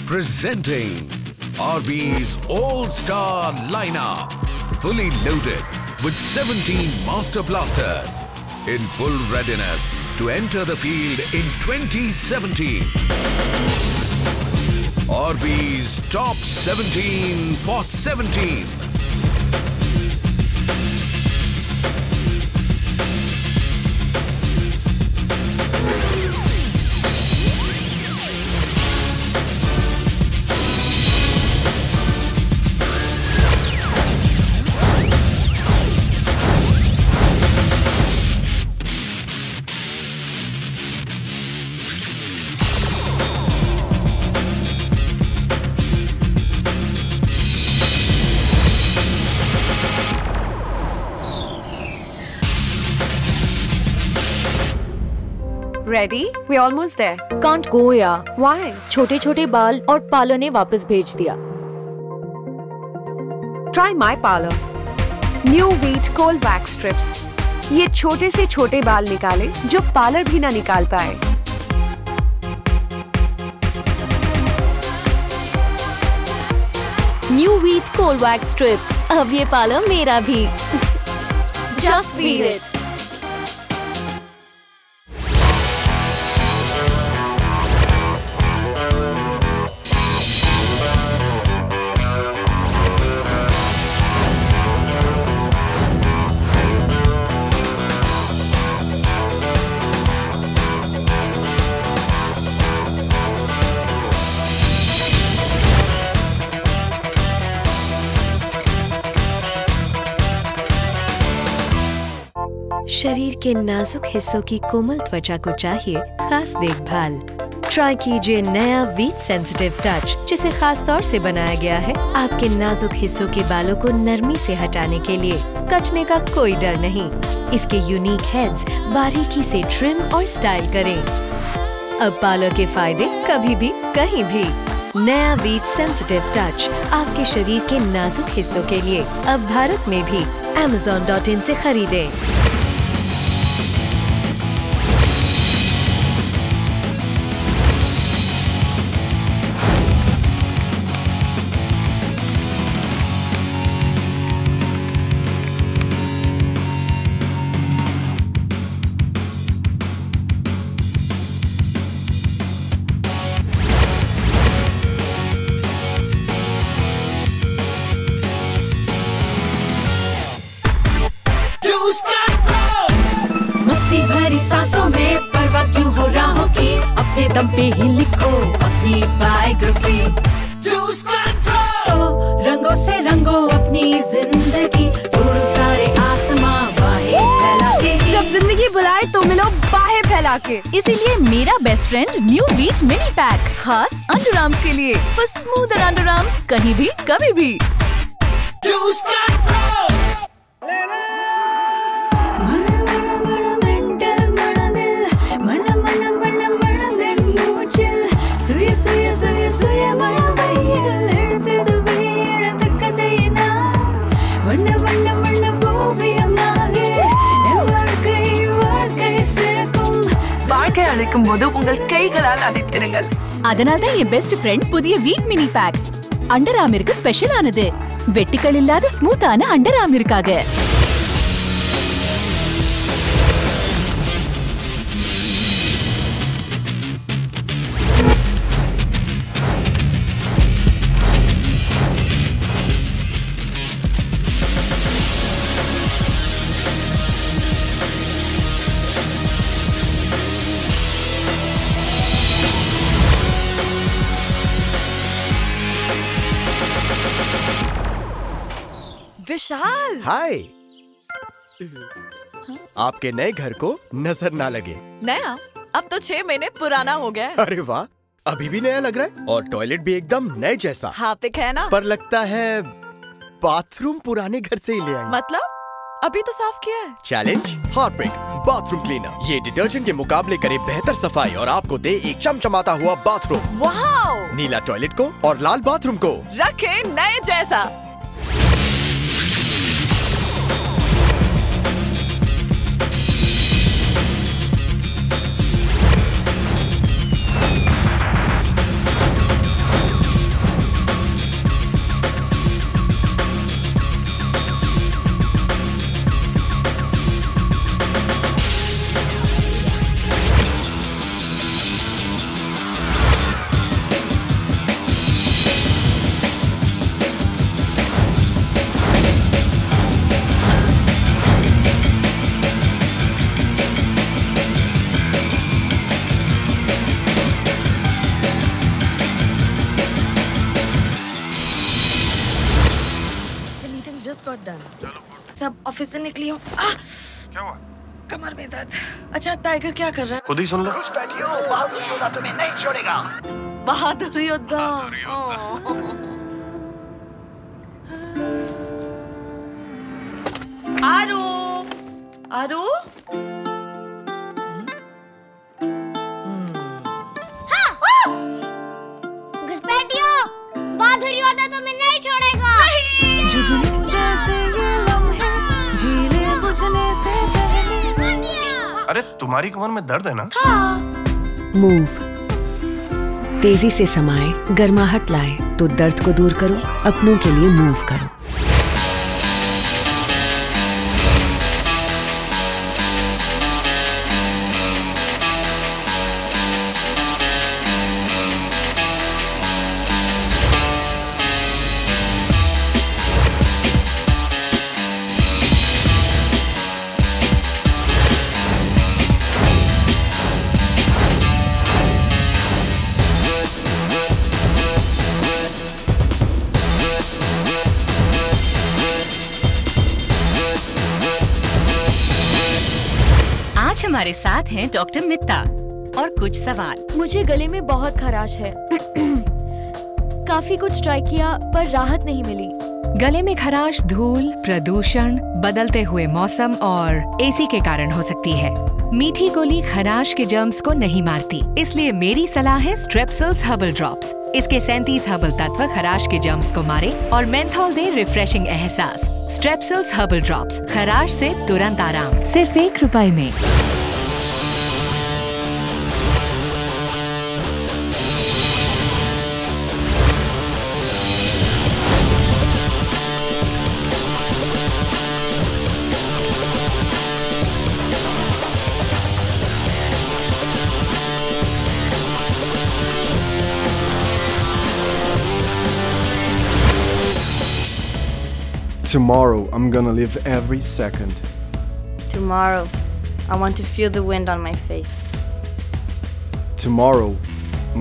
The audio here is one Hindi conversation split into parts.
Presenting RB's All-Star Lineup, fully loaded with 17 Master Blasters in full readiness to enter the field in 2017. RB's Top 17 for 17. Ready? We're almost there. Can't go यार. Why? छोटे छोटे बाल और पार्लर ने वापस भेज दिया. Try my parlor. New Wheat Cold Wax Strips. ये छोटे से छोटे बाल निकाले जो पार्लर भी ना निकाल पाए. New Wheat Cold Wax Strips. अब ये पार्लर मेरा भी. Just beat it. शरीर के नाजुक हिस्सों की कोमल त्वचा को चाहिए खास देखभाल. ट्राई कीजिए नया वीट सेंसिटिव टच, जिसे खास तौर से बनाया गया है आपके नाजुक हिस्सों के बालों को नरमी से हटाने के लिए. कटने का कोई डर नहीं. इसके यूनिक हेड्स बारीकी से ट्रिम और स्टाइल करें. अब पार्लर के फायदे कभी भी कहीं भी. नया वीट सेंसिटिव टच आपके शरीर के नाजुक हिस्सों के लिए अब भारत में भी Amazon.in से खरीदें. मस्ती भरी सांसों में परवाह क्यों हो राहों की, अपने दम पे ही लिखो अपनी बायोग्राफी. 100 रंगों से रंगो अपनी जिंदगी, तोड़ो सारे आसमां बाहें फैला के. जब जिंदगी बुलाए तो मिलो बाहें फैला के. इसीलिए मेरा best friend new wheat mini pack खास अंडरआर्म्स के लिए, फॉर स्मूदर अंडरआर्म्स कहीं भी कभी भी. அழைக்கும்போது உங்கள் கைகளால் அணைத்திருங்கள். அதனால தான் என் பெஸ்ட் ஃப்ரெண்ட் புதிய வீட் மினி பேக் அண்டர் ஆர்மிற்கு ஸ்பெஷல் ஆனது. வெட்டிகள் இல்லாத ஸ்மூத்தான அண்டர் ஆர்மிற்காக. विशाल, हाय. आपके नए घर को नजर ना लगे. नया? अब तो 6 महीने पुराना हो गया. अरे वाह, अभी भी नया लग रहा है. और टॉयलेट भी एकदम नए जैसा. हार्पिक है ना? पर लगता है बाथरूम पुराने घर से ही ले आए. मतलब अभी तो साफ किया है. Challenge Harpic bathroom cleaner. ये डिटर्जेंट के मुकाबले करे बेहतर सफाई और आपको दे एक चमचमाता हुआ बाथरूम. वाओ! नीला टॉयलेट को और लाल बाथरूम को रखे नए जैसा. क्या हुआ? कमर में दर्द। अच्छा टाइगर क्या कर रहा है? खुद ही सुन लो। बहादुर योद्धा तुम्हें नहीं छोड़ेगा। बहादुर योद्धा। आरू, आरू। घुसपैठियो, बहादुर योद्धा तुम्हें नहीं छोड़ेगा। जुगनू जैसे ये लम्हे जीले बुझने से पहले। अरे तुम्हारी कमर में दर्द है ना? मूव तेजी से समाए, गर्माहट लाए, तो दर्द को दूर करो, अपनों के लिए मूव करो। हमारे साथ हैं डॉक्टर मित्ता और कुछ सवाल। मुझे गले में बहुत खराश है। काफी कुछ ट्राई किया पर राहत नहीं मिली। गले में खराश धूल, प्रदूषण, बदलते हुए मौसम और एसी के कारण हो सकती है। मीठी गोली खराश के जर्म्स को नहीं मारती, इसलिए मेरी सलाह है स्ट्रेप्सिल्स हर्बल ड्रॉप्स। इसके 37 हर्बल तत्व खराश के जर्म्स को मारे और मेंथोल दे रिफ्रेशिंग एहसास। स्ट्रेप्सिल्स हर्बल ड्रॉप्स, खराश से तुरंत आराम, सिर्फ ₹1 में। Tomorrow, I'm gonna live every second. Tomorrow, I want to feel the wind on my face. Tomorrow,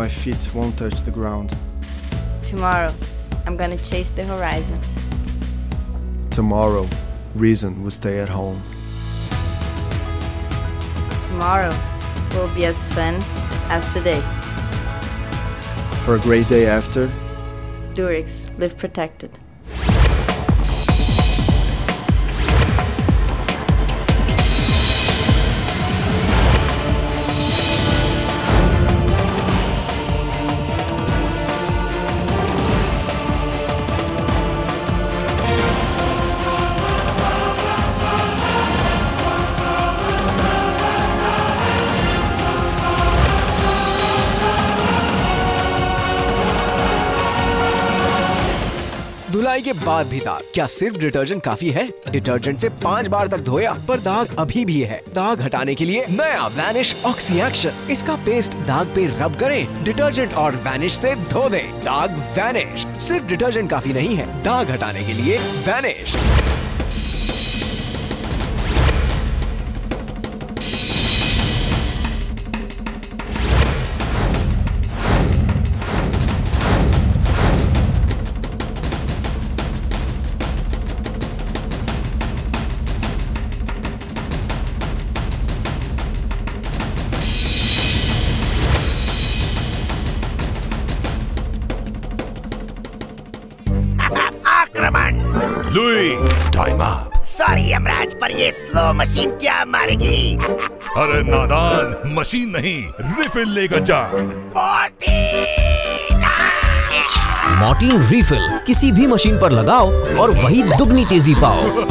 my feet won't touch the ground. Tomorrow, I'm gonna chase the horizon. Tomorrow, reason will stay at home. Tomorrow will be as fun as today. For a great day after, Durex, live protected. धुलाई के बाद भी दाग, क्या सिर्फ डिटर्जेंट काफी है? डिटर्जेंट से 5 बार तक धोया पर दाग अभी भी है। दाग हटाने के लिए नया वैनिश ऑक्सी एक्शन। इसका पेस्ट दाग पे रब करें, डिटर्जेंट और वैनिश से धो दें। दाग वैनिश। सिर्फ डिटर्जेंट काफी नहीं है, दाग हटाने के लिए vanish. Louis, time up. Sorry Yamraj, पर ये स्लो मशीन क्या मारेगी? अरे नादान, मशीन नहीं, रिफिल लेकर जा। मॉर्टीन रिफिल किसी भी मशीन पर लगाओ और वही दुगनी तेजी पाओ।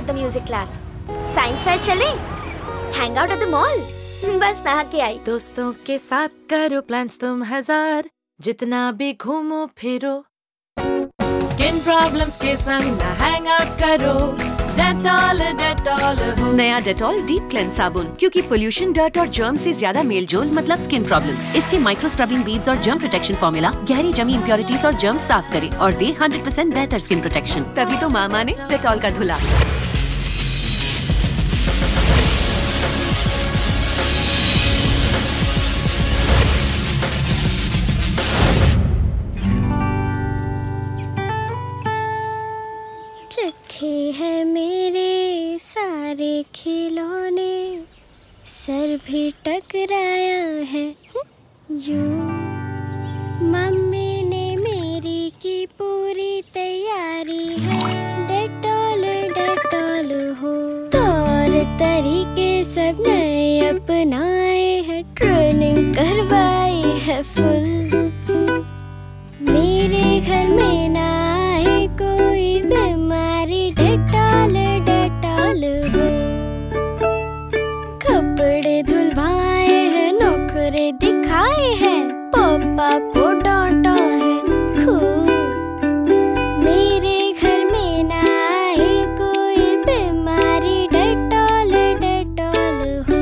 Start the music class. Science fair चले, hang out at the mall. बस नहा के आई। दोस्तों के साथ करो प्लान्स तुम 1000, जितना भी घूमो फिरो। स्किन प्रॉब्लम्स के संग ना हैंग आउट करो, डेटॉल हो। नया डेटॉल डीप क्लेंस साबुन, क्योंकि पोल्यूशन, डर्ट और जर्म से ज्यादा मेल जोल मतलब स्किन प्रॉब्लम्स। इसके माइक्रो स्क्रबिंग बीड्स और जर्म प्रोटेक्शन फॉर्मूला गहरी जमी इम्प्योरिटीज और जर्म साफ करे और दे 100% बेहतर स्किन प्रोटेक्शन। तभी तो मामा ने डेटॉल का धुला। है मेरे सारे खिलौने, सर भी टकराया है यूं। मम्मी ने मेरी की पूरी तैयारी है, डेटॉल हो। तौर तरीके सब नए अपनाए हैं, ट्रेनिंग करवाई है फुल। मेरे घर में ना आए कोई बीमारी, डेटॉल हो। कपड़े धुलवाए हैं, नौकरे दिखाए हैं, पापा को डांटा है खूब। मेरे घर में ना आए कोई बीमारी, डेटॉल हो।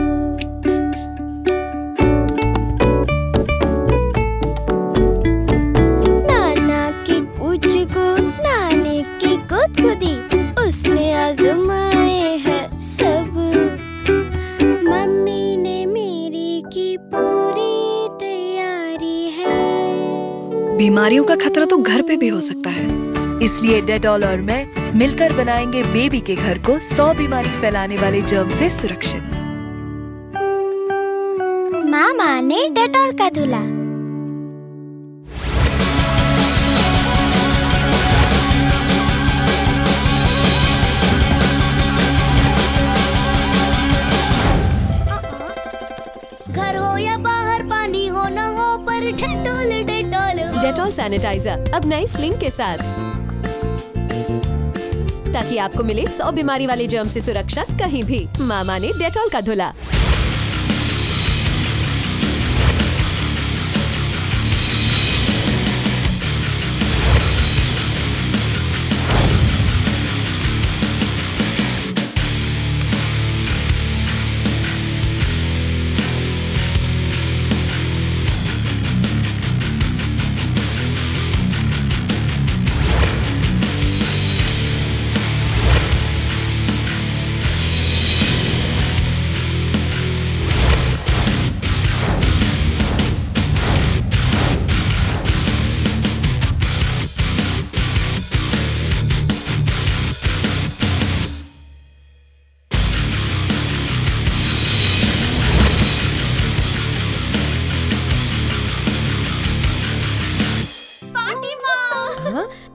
नाना की पूछ को, नानी की गुदगुदी, उसने आजमाए है सब। मम्मी ने मेरी की पूरी तैयारी है। बीमारियों का खतरा तो घर पे भी हो सकता है, इसलिए डेटॉल और मैं मिलकर बनाएंगे बेबी के घर को 100 बीमारी फैलाने वाले जर्म से सुरक्षित। मामा ने डेटॉल का धुला। घर हो या बाहर, पानी हो न हो, पर डेटॉल सैनिटाइजर अब नई स्लिंग के साथ, ताकि आपको मिले 100 बीमारी वाले जर्म से सुरक्षा कहीं भी। मामा ने डेटॉल का धुला।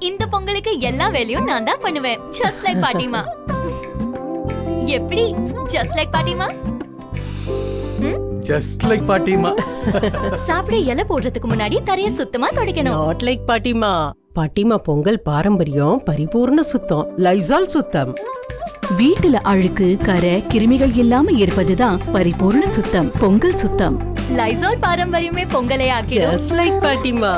இந்த பொங்கலுக்கு எல்லா வேலையும் நான் தான் பண்ணுவேன். Just like பாட்டிமா. எப்படி? Just like பாட்டிமா? Just like பாட்டிமா. சாப்பிட இலை போடுறதுக்கு முன்னாடி தரைய சுத்தமா துடைக்கணும். Not like பாட்டிமா. பாட்டிமா பொங்கல் பாரம்பரியம் பரிபூர்ண சுத்தம். லைசால் சுத்தம். வீட்டுல அழுக்கு, கரை, கிருமிகள் இல்லாம இருப்பதுதான் பரிபூர்ண சுத்தம். பொங்கல் சுத்தம். லைசால் பாரம்பரியமே பொங்கலை ஆக்கிடும். Just like பாட்டிமா.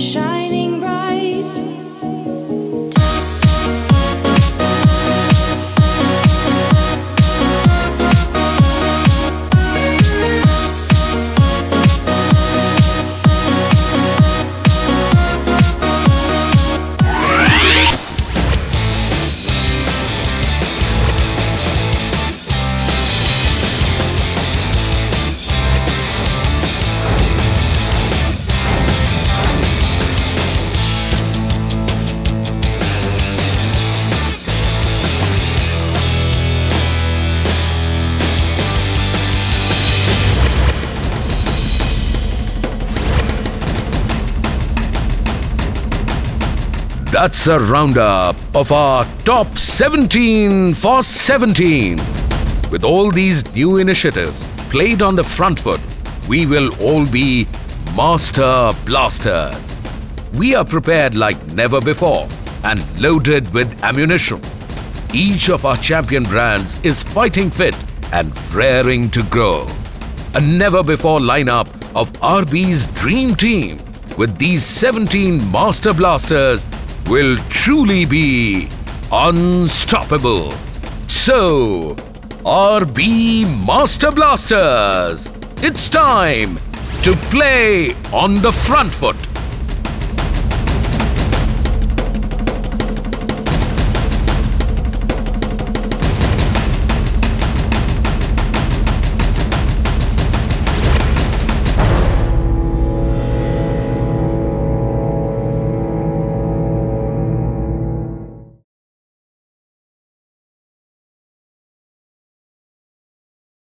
shining bright. That's a roundup of our top 17 for 17. With all these new initiatives played on the front foot, we will all be master blasters. We are prepared like never before and loaded with ammunition. Each of our champion brands is fighting fit and raring to grow. A never-before lineup of RB's dream team with these 17 master blasters will truly be unstoppable. So, RB Master Blasters, it's time to play on the front foot.